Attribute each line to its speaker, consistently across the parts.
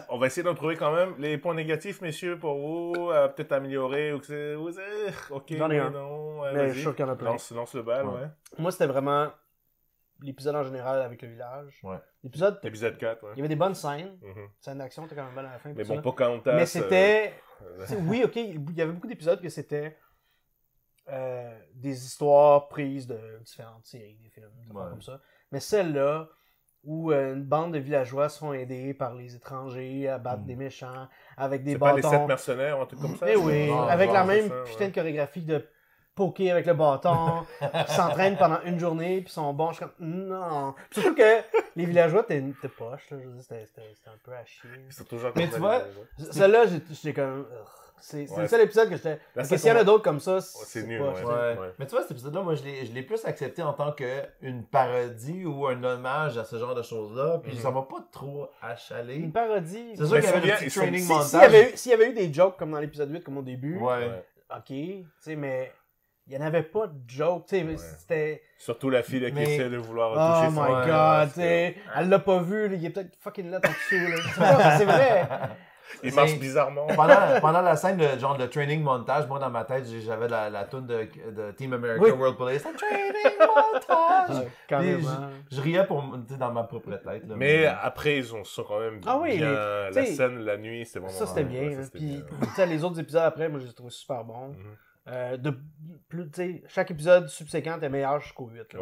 Speaker 1: On va essayer d'en trouver quand même les points négatifs, messieurs, pour vous. Peut-être améliorer ou que c'est... Ok,
Speaker 2: J'en ai un.
Speaker 1: non.
Speaker 2: Mais
Speaker 1: Vas-y.
Speaker 2: je suis sûr qu'il y en a plein.
Speaker 1: Lance le bal, ouais.
Speaker 2: Moi, c'était vraiment l'épisode en général avec le village.
Speaker 3: Ouais.
Speaker 2: L'épisode,
Speaker 1: Épisode 4, ouais.
Speaker 2: il y avait des bonnes scènes.
Speaker 1: Mhm.
Speaker 2: Scènes d'action, t'es quand même bonne à la fin.
Speaker 1: Mais
Speaker 2: tout
Speaker 1: bon,
Speaker 2: ça.
Speaker 1: Pocahontas...
Speaker 2: Mais c'était... Oui, ok, il y avait beaucoup d'épisodes que c'était des histoires prises de différentes séries, des films, des affaires comme ça. Mais celle-là, où une bande de villageois se font aider par les étrangers à battre des méchants avec des bâtons.
Speaker 1: C'est pas les 7 mercenaires ou un truc comme ça?
Speaker 2: Eh oui,
Speaker 1: Non,
Speaker 2: avec la même
Speaker 1: ça,
Speaker 2: putain de chorégraphie de poker avec le bâton, qui s'entraînent pendant une journée, puis sont bons. Je suis comme, non. Puis surtout que les villageois, t'es poche, là. Je veux dire, c'était un peu à chier.
Speaker 1: C'est toujours
Speaker 3: Mais tu vois,
Speaker 2: Celle-là, j'étais comme. C'est le seul épisode que j'étais. Parce que s'il y en a d'autres comme ça,
Speaker 1: c'est nul.
Speaker 2: pas,
Speaker 3: ouais. Mais tu vois, cet épisode-là, moi, je l'ai plus accepté en tant qu'une parodie ou un hommage à ce genre de choses-là. Puis ça m'a pas trop achalé.
Speaker 2: Une parodie.
Speaker 3: C'est sûr qu'il y avait le petit training montage.
Speaker 2: S'il y avait eu des jokes comme dans l'épisode 8, comme au début, ok, tu sais, mais il n'y en avait pas de jokes, tu sais, c'était...
Speaker 1: Surtout la fille là, qui essaie de vouloir
Speaker 2: toucher
Speaker 1: son...
Speaker 2: Oh my god, tu sais, elle l'a pas vu, là, il est peut-être fucking là en dessous, là. C'est vrai.
Speaker 1: Il marche bizarrement.
Speaker 3: Pendant la scène de training montage, moi dans ma tête, j'avais la tune de Team America World Police. Training montage! Je riais dans ma propre tête. Là,
Speaker 1: mais après, ils sont quand même bien... La scène, la nuit, c'était vraiment...
Speaker 2: Ça, c'était bien. Puis, les autres épisodes après, moi, je les trouve super bons. Chaque épisode subséquent est meilleur jusqu'au 8.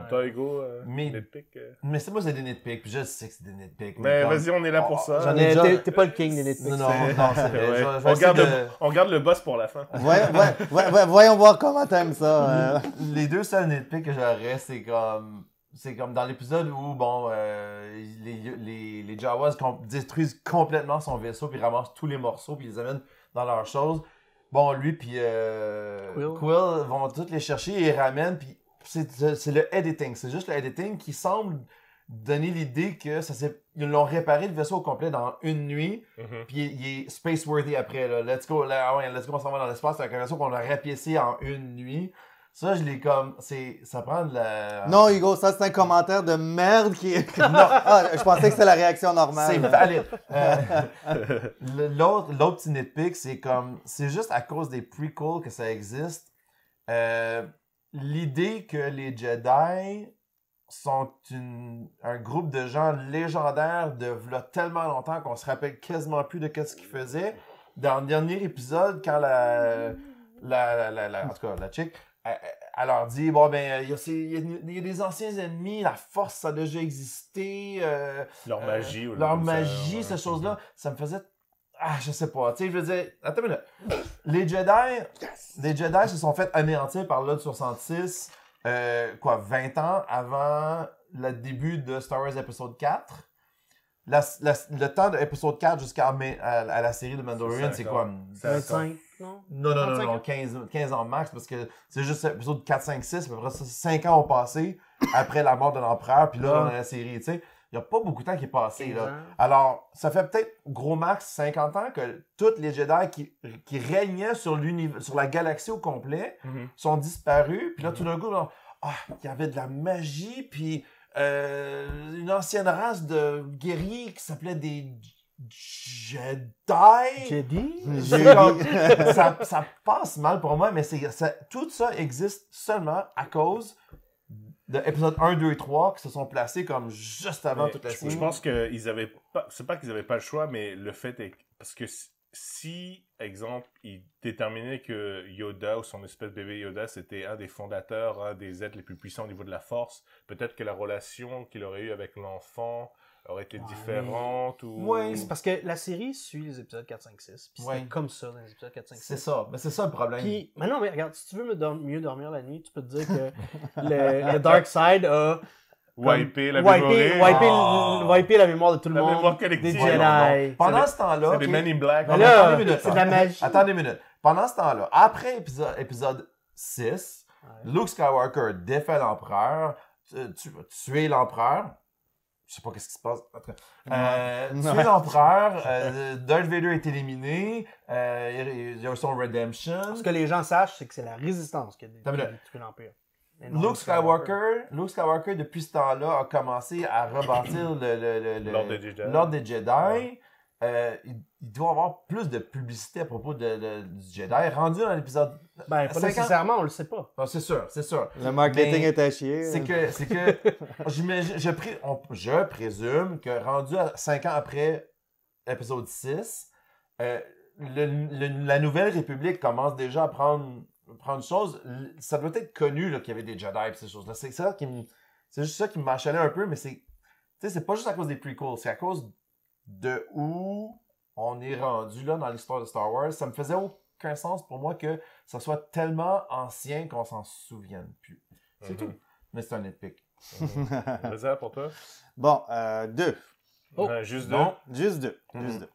Speaker 1: Toi, Hugo, nitpick?
Speaker 3: Mais moi, c'est des nitpicks. Puis je sais que c'est des nitpicks.
Speaker 1: Mais vas-y, on est là pour ça.
Speaker 2: T'es pas le king des nitpicks.
Speaker 3: Non, c'est
Speaker 1: vrai. On garde le boss pour la fin.
Speaker 4: Voyons voir comment t'aimes ça.
Speaker 3: Les deux seuls nitpicks que j'aurais, c'est comme dans l'épisode où, bon, les Jawas détruisent complètement son vaisseau, puis ramassent tous les morceaux, puis ils les amènent dans leurs choses. Bon, lui puis Quill vont tous les chercher et les ramènent, puis c'est le editing. C'est juste le editing qui semble donner l'idée que ils l'ont réparé le vaisseau au complet dans une nuit, puis il est space-worthy après. Là. Let's go, on s'en va dans l'espace avec un vaisseau qu'on a rapiécé en une nuit. Ça, je l'ai comme... Ça prend de la...
Speaker 4: Non, Hugo, ça, c'est un commentaire de merde qui est... Non, je pensais que c'était la réaction normale.
Speaker 3: C'est valide. L'autre petit nitpick, c'est juste à cause des prequels que ça existe. L'idée que les Jedi sont un groupe de gens légendaires de v'là tellement longtemps qu'on se rappelle quasiment plus de ce qu'ils faisaient. Dans le dernier épisode, quand en tout cas, la chick... Elle leur dit, bon, ben, il y a des anciens ennemis, la force, ça a déjà existé.
Speaker 1: Leur magie.
Speaker 3: Leur magie, ces choses-là, ça me faisait... je sais pas. Tu sais, je veux dire, attends une minute. Les Jedi se sont fait anéantir par l'Ordre 66, 20 ans avant le début de Star Wars épisode 4. Le temps de épisode 4 jusqu'à la série de Mandalorian, c'est quoi?
Speaker 2: 25, non?
Speaker 3: Non, 15 ans max, parce que c'est juste l'épisode 4, 5, 6, à peu près 5 ans ont passé après la mort de l'empereur, puis là, on a la série, tu sais. Il n'y a pas beaucoup de temps qui est passé, là. Alors, ça fait peut-être gros max 50 ans que tous les Jedi qui régnaient sur la galaxie au complet sont disparus, puis là, tout d'un coup, il y avait de la magie, puis... une ancienne race de guerriers qui s'appelait des Jedi. Ça passe mal pour moi, mais tout ça existe seulement à cause de épisodes 1, 2 et 3 qui se sont placés comme juste avant toute la série.
Speaker 1: Je pense qu'ils avaient pas... C'est pas qu'ils avaient pas le choix, mais le fait est... Parce que si, exemple, ils déterminaient que Yoda ou son espèce de bébé Yoda, c'était un des fondateurs, un des êtres les plus puissants au niveau de la force, peut-être que la relation qu'il aurait eue avec l'enfant aurait été différente ou...
Speaker 2: Oui, c'est parce que la série suit les épisodes 4, 5, 6, puis c'est comme ça dans les épisodes 4, 5, 6.
Speaker 3: C'est ça, mais c'est ça le problème.
Speaker 2: Puis, mais non, mais regarde, si tu veux mieux dormir la nuit, tu peux te dire que le Dark Side a...
Speaker 1: Wiper la
Speaker 2: mémoire de tout le monde.
Speaker 1: La mémoire collective.
Speaker 2: Des Jedi.
Speaker 3: Pendant ce temps-là...
Speaker 1: C'est des Men in Black.
Speaker 2: C'est de la magie.
Speaker 3: Attendez une minute. Pendant ce temps-là, après épisode 6, Luke Skywalker défait l'empereur, tuer l'empereur. Je sais pas qu'est-ce qui se passe. Tuer l'empereur, Darth Vader est éliminé, il y a son redemption.
Speaker 2: Ce que les gens sachent, c'est que c'est la résistance qui a détruit l'Empire.
Speaker 3: Luke Skywalker, depuis ce temps-là, a commencé à rebâtir l'Ordre des Jedi. il doit y avoir plus de publicité à propos du Jedi. Rendu dans l'épisode.
Speaker 2: Ben, pas nécessairement, on le sait pas.
Speaker 3: Ah, c'est sûr.
Speaker 4: Le marketing
Speaker 3: Mais
Speaker 4: est à chier.
Speaker 3: C'est que je présume que rendu à 5 ans après épisode 6, la Nouvelle République commence déjà à prendre chose. Ça doit être connu là, qu'il y avait des Jedi et ces choses-là. C'est juste ça qui m'achalait un peu, mais c'est pas juste à cause des prequels, c'est à cause de où on est rendu là dans l'histoire de Star Wars. Ça me faisait aucun sens pour moi que ça soit tellement ancien qu'on s'en souvienne plus. C'est tout. Mais c'est un nitpick.
Speaker 1: Réserve pour toi?
Speaker 4: Bon, 2.
Speaker 2: Oh.
Speaker 1: Juste deux?
Speaker 3: Non.
Speaker 4: Juste deux. Juste deux.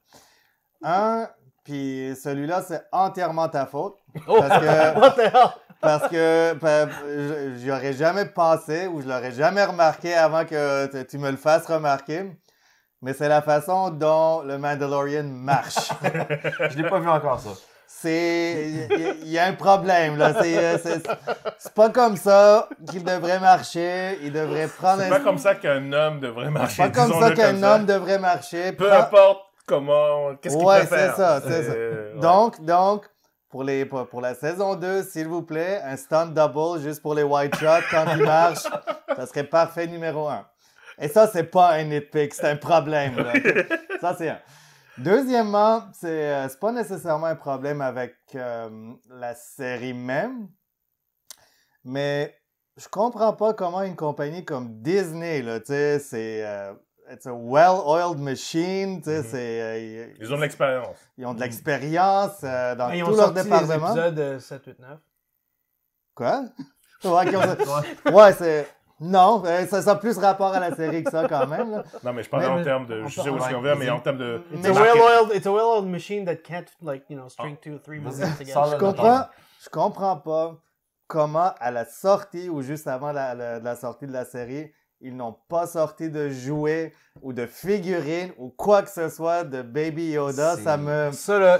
Speaker 4: Un, puis celui-là, c'est entièrement ta faute.
Speaker 2: Oh!
Speaker 4: Parce que j'y aurais jamais pensé ou je l'aurais jamais remarqué avant que tu me le fasses remarquer. Mais c'est la façon dont le Mandalorian marche.
Speaker 3: Je l'ai pas vu encore, ça.
Speaker 4: Il y a un problème, là. C'est pas comme ça qu'il devrait marcher. Il devrait prendre
Speaker 1: C'est pas comme ça qu'un homme devrait marcher.
Speaker 4: C'est pas comme ça qu'un homme devrait marcher.
Speaker 1: Peu importe comment, qu'est-ce qu'il peut faire.
Speaker 4: C'est ça.
Speaker 1: Ouais.
Speaker 4: Donc, pour la saison 2, s'il vous plaît, un stunt double juste pour les white shots quand il marche, ça serait parfait numéro 1. Et ça, c'est pas un nitpick, c'est un problème. Là. Ça, c'est un. Deuxièmement, c'est pas nécessairement un problème avec la série même, mais je comprends pas comment une compagnie comme Disney, là, tu sais, c'est it's a well-oiled machine, tu sais,
Speaker 1: Ils ont de l'expérience.
Speaker 4: Ils ont de l'expérience dans
Speaker 2: Ils
Speaker 4: tous
Speaker 2: ont
Speaker 4: leurs
Speaker 2: sorti
Speaker 4: départements.
Speaker 2: les épisodes 7, 8, 9.
Speaker 4: Quoi? Ouais, c'est... Non, ça a plus rapport à la série que ça quand même. Là.
Speaker 1: Non, mais je parlais en termes de... Je sais où on vient, mais en termes de...
Speaker 2: It's a well-oiled machine that can't, string 2 or 3 movies together.
Speaker 4: Je comprends pas comment, à la sortie ou juste avant la sortie de la série, ils n'ont pas sorti de jouets ou de figurines ou quoi que ce soit de Baby Yoda.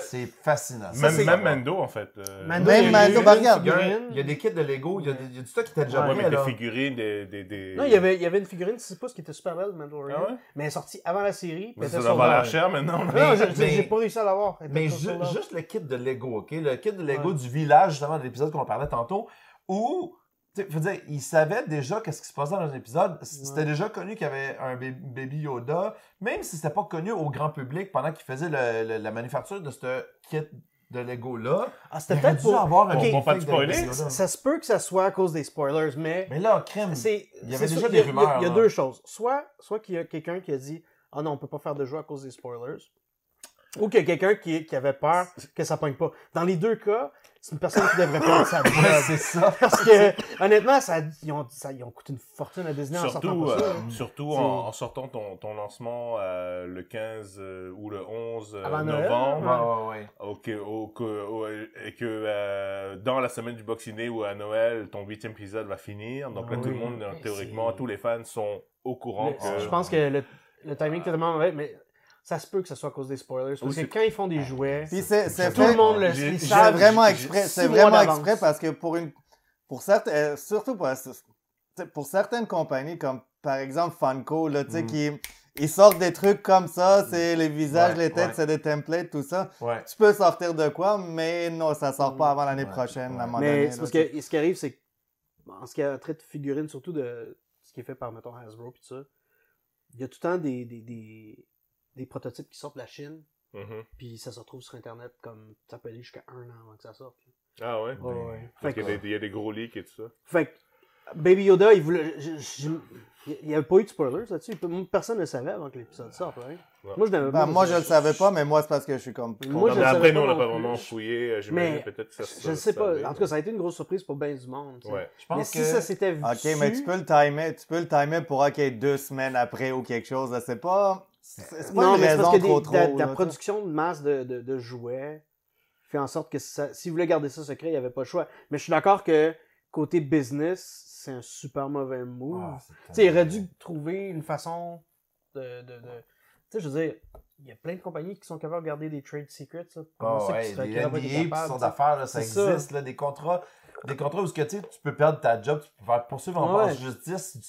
Speaker 3: C'est fascinant.
Speaker 1: Même Mando, en fait.
Speaker 4: Même Mando, regarde.
Speaker 3: Il y a des kits de Lego, il y a du stock qui était déjà
Speaker 1: Ouais,
Speaker 3: prêt,
Speaker 1: mais
Speaker 3: là.
Speaker 1: des figurines, des...
Speaker 2: Non, il y avait une figurine de 6 pouces qui était super belle, Mandalorian.
Speaker 1: Ah ouais?
Speaker 2: Mais elle est sortie avant la série.
Speaker 1: Mais ça doit avoir l'air cher maintenant.
Speaker 2: Non, j'ai pas réussi à l'avoir.
Speaker 3: Mais juste le kit de Lego, OK? Le kit de Lego du village, justement, de l'épisode qu'on parlait tantôt, où... Je veux dire, ils savaient déjà qu'est-ce qui se passait dans un épisode. C'était déjà connu qu'il y avait un Baby Yoda, même si c'était pas connu au grand public pendant qu'ils faisaient la manufacture de ce kit de Lego-là.
Speaker 2: Ah, c'était peut-être pour
Speaker 3: avoir un
Speaker 1: Bon, pas de spoiler.
Speaker 2: Ça se peut que ça soit à cause des spoilers, mais
Speaker 3: là, crème, il y avait déjà des
Speaker 2: Il
Speaker 3: rumeurs.
Speaker 2: y a deux choses. Soit qu'il y a quelqu'un qui a dit « Ah non, on peut pas faire de jeu à cause des spoilers », ou qu'il y a quelqu'un qui avait peur que ça pogne pas. Dans les deux cas, c'est une personne qui devrait perdre sa job.
Speaker 3: C'est ça.
Speaker 2: Parce que, honnêtement, ils ont coûté une fortune à Disney en sortant pas ça.
Speaker 1: Surtout en sortant ton lancement le 15 ou le 11
Speaker 2: Avant Noël,
Speaker 1: novembre.
Speaker 3: Ouais.
Speaker 1: Et que dans la semaine du Boxing Day ou à Noël, ton 8e épisode va finir. Donc là, tout le monde, théoriquement, tous les fans sont au courant que...
Speaker 2: Je pense que le timing est tellement mauvais, mais... Ça se peut que ce soit à cause des spoilers. Parce que quand ils font des jouets,
Speaker 4: puis c'est
Speaker 2: tout le monde le
Speaker 4: c'est
Speaker 2: savent.
Speaker 4: vraiment exprès. C'est vraiment exprès
Speaker 2: d'avance.
Speaker 4: parce que pour certaines, surtout pour certaines compagnies comme par exemple Funko, là, tu sais, ils sortent des trucs comme ça, c'est les visages, les têtes, c'est des templates, tout ça.
Speaker 3: Ouais.
Speaker 4: Tu peux sortir de quoi, mais non, ça sort pas avant l'année prochaine. À un moment donné,
Speaker 2: Mais c'est parce que ce qui arrive, c'est que en ce qui a trait de figurines, surtout de ce qui est fait par, mettons, Hasbro pis ça, il y a tout le temps des prototypes qui sortent de la Chine, puis ça se retrouve sur Internet comme ça peut aller jusqu'à 1 an avant que ça sorte.
Speaker 1: Ah ouais?
Speaker 2: Ouais.
Speaker 1: Fait qu'il y a des gros leaks et tout ça.
Speaker 2: Fait que Baby Yoda, il voulait. Il n'y avait pas eu de spoilers là-dessus. Personne ne le savait avant que l'épisode sorte. Hein?
Speaker 1: Ouais.
Speaker 2: Moi,
Speaker 4: je le savais pas, mais moi, c'est parce que je suis comme.
Speaker 2: Moi,
Speaker 1: Non,
Speaker 2: je
Speaker 1: mais
Speaker 2: le
Speaker 1: après,
Speaker 2: savais
Speaker 1: nous, on
Speaker 2: pas
Speaker 1: n'a pas
Speaker 2: non plus.
Speaker 1: vraiment fouillé. J'imagine peut-être que ça
Speaker 2: Je ne sais pas.
Speaker 1: savait.
Speaker 2: En tout cas, ça a été une grosse surprise pour bien du monde. Tu sais.
Speaker 1: Ouais.
Speaker 3: Je pense
Speaker 2: Mais si ça s'était vu.
Speaker 4: Ok, mais tu peux le timer pour 2 semaines après ou quelque chose. Là. C'est pas
Speaker 2: Non,
Speaker 4: une
Speaker 2: mais c'est
Speaker 4: raison
Speaker 2: parce que
Speaker 4: trop.
Speaker 2: la
Speaker 4: là,
Speaker 2: production de masse de jouets fait en sorte que s'ils voulaient garder ça secret, il n'y avait pas le choix. Mais je suis d'accord que côté business, c'est un super mauvais move. Tu sais, il aurait dû trouver une façon de... Tu sais, je veux dire, il y a plein de compagnies qui sont capables de garder des trade secrets. Ça. Comment c'est qu'ils seraient
Speaker 3: des
Speaker 2: capables
Speaker 3: NDA,
Speaker 2: d'être
Speaker 3: puis
Speaker 2: capables,
Speaker 3: sortes
Speaker 2: tu sais?
Speaker 3: d'affaires, ça
Speaker 2: C'est ça.
Speaker 3: existe, là, des contrats. des contrats où tu peux perdre ta job, tu peux faire poursuivre en justice si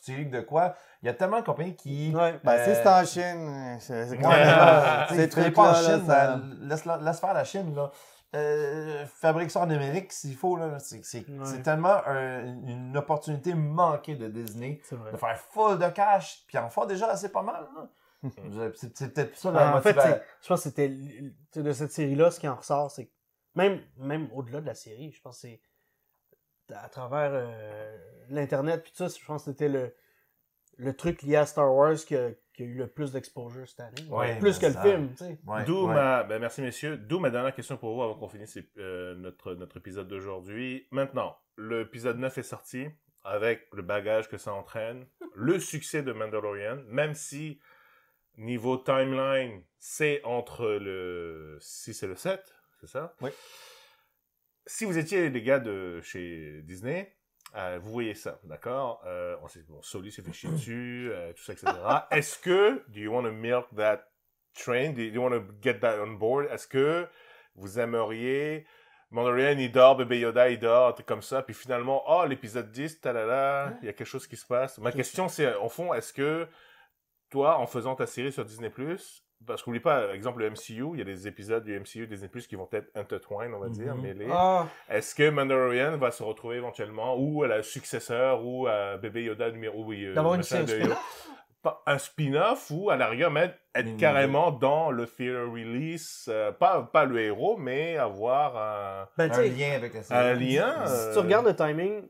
Speaker 3: tu ligues de quoi. Il y a tellement de compagnies qui...
Speaker 4: si c'est en Chine, c'est
Speaker 3: pas en Chine, laisse faire la Chine, là. Fabrique ça en Amérique s'il faut, là. C'est tellement une opportunité manquée de Disney de faire full de cash, puis en faire déjà assez pas mal, là. C'est peut-être ça la motivation.
Speaker 2: En fait, je pense que c'était de cette série-là, ce qui en ressort, c'est que même au-delà de la série, je pense que c'est à travers l'Internet, puis tout ça, je pense que c'était le truc lié à Star Wars qui a eu le plus d'exposure cette année. Plus que le film, tu sais.
Speaker 1: Merci messieurs. D'où ma dernière question pour vous avant qu'on finisse notre épisode d'aujourd'hui. Maintenant, l'épisode 9 est sorti avec le bagage que ça entraîne, le succès de Mandalorian, même si niveau timeline, c'est entre le 6 et le 7, c'est ça?
Speaker 4: Oui.
Speaker 1: Si vous étiez les gars de chez Disney, vous voyez ça, d'accord? On sait que Soli s'est fait chier dessus, tout ça, etc. Est-ce que, do you want to milk that train? Do you want to get that on board? Est-ce que vous aimeriez Mandalorian, il dort, bébé Yoda, il dort, un truc comme ça, puis finalement, l'épisode 10, talala, il y a quelque chose qui se passe. Ma question, c'est, au fond, est-ce que toi, en faisant ta série sur Disney+, parce qu'oublie pas, par exemple, le MCU, il y a des épisodes du MCU Disney+, qui vont être intertwined, on va dire, mêlés. Est-ce que Mandalorian va se retrouver éventuellement, ou à la successeur, ou à bébé Yoda numéro...
Speaker 2: D'avoir une série
Speaker 1: un spin-off, ou à la rigueur, même être carrément dans le theater release, pas le héros, mais avoir
Speaker 3: un lien avec la série.
Speaker 1: Un lien.
Speaker 2: Si tu regardes le timing,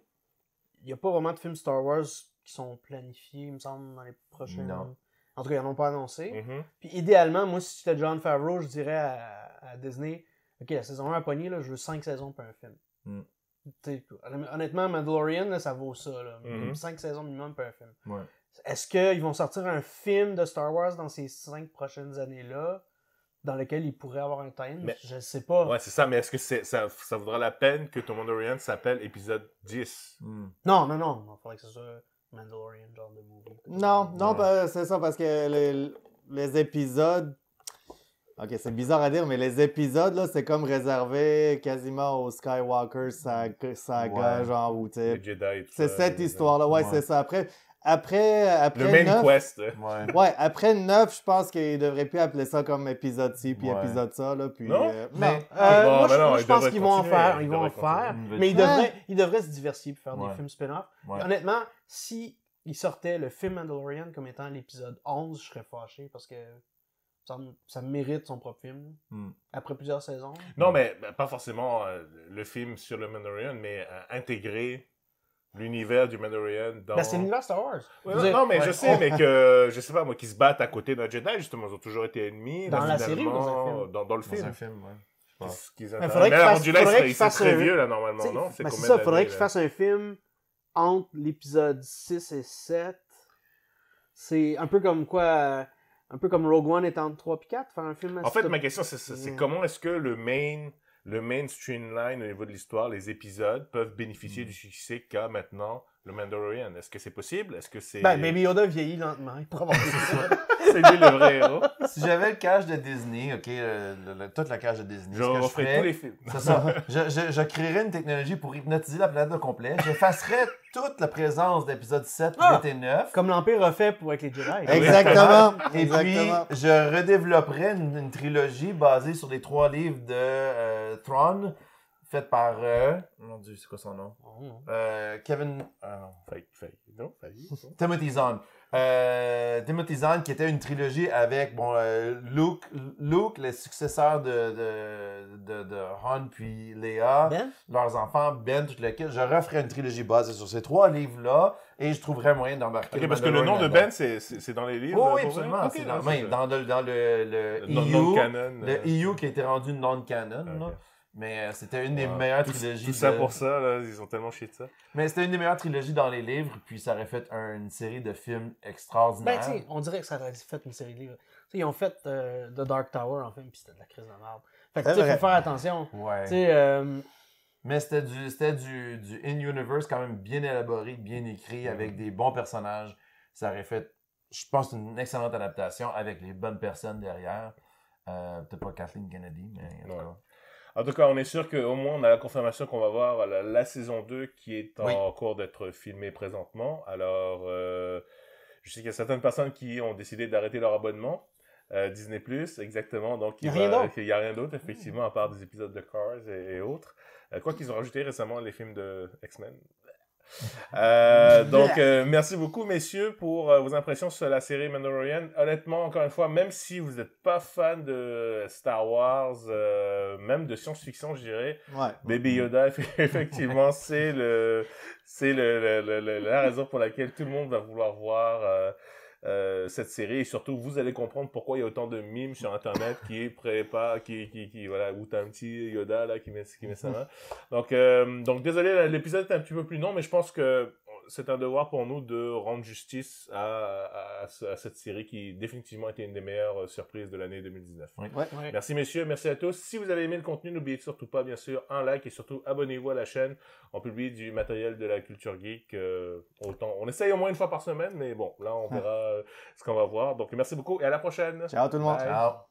Speaker 2: il n'y a pas vraiment de films Star Wars qui sont planifiés, il me semble, dans les prochains...
Speaker 3: Non.
Speaker 2: En tout cas, ils n'en ont pas annoncé.
Speaker 1: Mm-hmm.
Speaker 2: Puis idéalement, moi, si j'étais Jon Favreau, je dirais à Disney, OK, la saison 1 à pogné, là, je veux 5 saisons pour un film. Honnêtement, Mandalorian, là, ça vaut ça. Là. 5 saisons minimum pour un film.
Speaker 3: Ouais.
Speaker 2: Est-ce qu'ils vont sortir un film de Star Wars dans ces 5 prochaines années-là, dans lequel il pourrait avoir un time? Je ne sais pas.
Speaker 1: Ouais, c'est ça, mais est-ce que ça vaudra la peine que ton Mandalorian s'appelle épisode 10?
Speaker 2: Non. Il faudrait que ce soit Mandalorian, genre de movie.
Speaker 4: Non, c'est ça, parce que les épisodes... Ok, c'est bizarre à dire, mais les épisodes, là, c'est comme réservé quasiment aux Skywalker saga, genre, où, tu sais...
Speaker 1: Les Jedi et tout
Speaker 4: c'est
Speaker 1: ça,
Speaker 4: cette histoire-là, c'est ça. Après
Speaker 1: le main
Speaker 4: 9,
Speaker 1: quest.
Speaker 4: Ouais, après 9, je pense qu'il devrait plus appeler ça comme épisode ci, puis épisode ça, là, puis...
Speaker 1: Non?
Speaker 2: Moi, je pense qu'ils vont en faire. Ils vont en faire. Mais ils devraient se diversifier pour faire des films spin-off. Honnêtement, si ils sortaient le film Mandalorian comme étant l'épisode 11, je serais fâché parce que ça mérite son propre film. Après plusieurs saisons.
Speaker 1: Non, mais pas forcément le film sur le Mandalorian, mais intégrer l'univers du Mandalorian dans...
Speaker 2: c'est l'univers Star Wars.
Speaker 1: Non, mais je sais, mais que, je sais pas, moi, qui se battent à côté d'un Jedi, justement, ils ont toujours été ennemis.
Speaker 2: Dans la série ou dans un film?
Speaker 1: Dans le film.
Speaker 3: Dans un film, ouais.
Speaker 2: Mais faudrait qu'il fasse
Speaker 1: très vieux, là, normalement, non?
Speaker 2: C'est ça, il faudrait qu'il fasse un film entre l'épisode 6 et 7. C'est un peu comme quoi... Un peu comme Rogue One est entre 3 et 4, faire un film...
Speaker 1: En fait, ma question, c'est comment est-ce que le main streamline au niveau de l'histoire, les épisodes, peuvent bénéficier du succès qu'a maintenant le Mandalorian? Est-ce que c'est possible? Est-ce que c'est...
Speaker 2: Baby Yoda vieillit lentement. Il pourra avoir ça.
Speaker 1: C'est lui le vrai héros.
Speaker 3: Si j'avais le cash de Disney, toute la cash de Disney,
Speaker 1: je referais tous les films.
Speaker 3: C'est ça. Je créerais une technologie pour hypnotiser la planète au complet. J'effacerais toute la présence d'épisodes 7, 8 et 9.
Speaker 2: Comme l'Empire a fait avec les Jedi.
Speaker 4: Exactement.
Speaker 3: Et puis, je redévelopperais une trilogie basée sur les 3 livres de Thrawn, faite par... mon Dieu, c'est quoi son nom? Kevin... Timothy Zahn. Timothy Zahn, qui était une trilogie avec Luke, le successeur de Han puis Leia, leurs enfants, Ben, tout le kit. Je referais une trilogie basée sur ces 3 livres-là et je trouverais moyen d'embarquer.
Speaker 1: Ok, parce que le nom de Ben, c'est dans les livres.
Speaker 3: Oui, absolument.
Speaker 1: Okay,
Speaker 3: dans le EU.
Speaker 1: Non-canon.
Speaker 3: Le EU qui a été rendu non-canon.
Speaker 1: Okay.
Speaker 3: Mais c'était une des meilleures trilogies.
Speaker 1: Tout ça pour ça, là, ils ont tellement chié de ça.
Speaker 3: Mais c'était une des meilleures trilogies dans les livres, puis ça aurait fait une série de films extraordinaires.
Speaker 2: On dirait que ça aurait fait une série de livres. Ils ont fait The Dark Tower en film, puis c'était de la crise de merde. Fait que il faut faire attention.
Speaker 3: Ouais. Mais c'était du in-universe quand même bien élaboré, bien écrit, avec des bons personnages. Ça aurait fait, je pense, une excellente adaptation avec les bonnes personnes derrière. Peut-être pas Kathleen Kennedy, mais...
Speaker 1: En tout cas, on est sûr qu'au moins, on a la confirmation qu'on va voir la saison 2 qui est en cours d'être filmée présentement. Alors, je sais qu'il y a certaines personnes qui ont décidé d'arrêter leur abonnement. Disney+, exactement. Donc,
Speaker 2: il n'y
Speaker 1: a rien d'autre, effectivement, à part des épisodes de Cars et autres. Quoi qu'ils ont rajouté récemment les films de X-Men. Donc, merci beaucoup, messieurs, pour vos impressions sur la série Mandalorian. Honnêtement, encore une fois, même si vous n'êtes pas fan de Star Wars, même de science-fiction, je dirais, Baby Yoda, effectivement, c'est la raison pour laquelle tout le monde va vouloir voir cette série, et surtout vous allez comprendre pourquoi il y a autant de mimes sur internet qui prépare voilà, où t'as un petit Yoda là qui met sa main. Donc désolé, l'épisode est un petit peu plus long, mais je pense que c'est un devoir pour nous de rendre justice à cette série qui définitivement a été une des meilleures surprises de l'année 2019. Merci messieurs, merci à tous. Si vous avez aimé le contenu, n'oubliez surtout pas, bien sûr, un like et surtout abonnez-vous à la chaîne. On publie du matériel de la culture geek. On essaye au moins une fois par semaine, mais bon, là on verra ce qu'on va voir. Donc merci beaucoup et à la prochaine.
Speaker 4: Ciao tout le monde.
Speaker 3: Ciao.